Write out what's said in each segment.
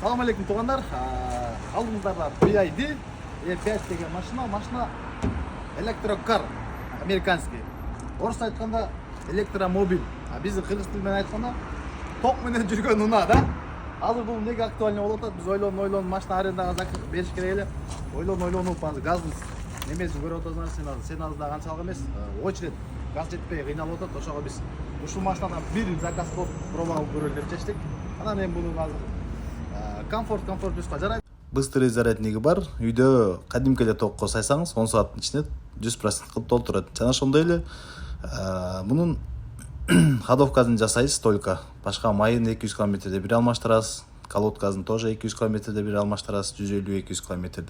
Салам алейкум туғандар. Алдыңыздарда BYD E5 деген машина электрокар, американский. Орысша айтқанда электромобиль. Біздің қырғыз тілімен айтқанда тоқ менен жүрген уна, да? Азыр бұл неге актуальный болып жатады? Біз ойлон машина арендаға беріш керек эле. Ойлонуп газбыз немесін көріп отырсыңдар, сен азда қаншалық емес. Очередь газ жетпей қиналып отыр. Ошоға біз ушул машинадан бир заказ кылып пробалап көрөлү деп чечтик. Анан мен буну азыр комфорт плюска жарайт. Быстрый зарядниги бар. Үйдө кадимки эле токко сайсаңыз 10 сааттын ичинде 100% кылып толтурат. Жана ошондой эле мунун ходовкасын жасайсыз только. Башка майын 200 км бир алмаштырасыз. Колодкасын тоже 200 км бир алмаштырасыз, 150-200 км.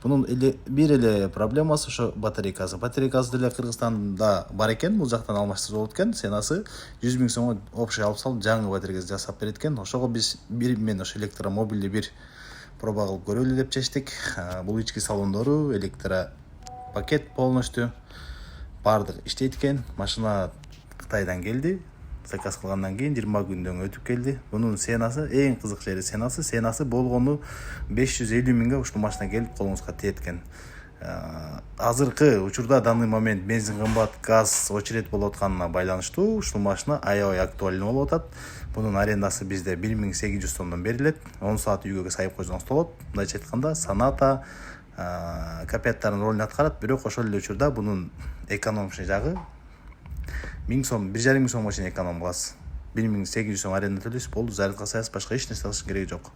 Бунун бир эле проблемасы ошо батарейкасы. Батарейкасы деле Кыргызстанда бар экен, бул жактан алмаштырып болот экен. Сенасы 100 000 сомго общий алып салып, жаңы батарейкасы жасап берет экен. Ошого биз бир мен ошо электромобилди бир проба кылып көрөлү деп чечтик. Бул ички салондору электропакет полностью бардык иштейт экен. Машина Кытайдан келди. Заказ кылгандан кийин 20 күндөн өтүп келди. Бунун сенасы эң кызык жери сенасы болгону 550 000га ушул машина келип колуңузга тиет экен. Азыркы учурда данный момент бензин кымбат, газ очередь болуп атканына байланыштуу ушул машина аябай актуальный болуп атат. Бунун арендасы бизде 1800 сомдон берилет. 10 саат үйгө сайып койсоңуз болот. Мындайча айтканда Sonata капеттардын ролун аткарат, бирок ошол эле учурда бунун экономичный жагы 1000 сом, 1,5 сомго чейин эконом кыласыз. 1800 сом аренда төлөйсүз, болду, зарядка кыласыз, башка эч нерсе кылыш кереги жок.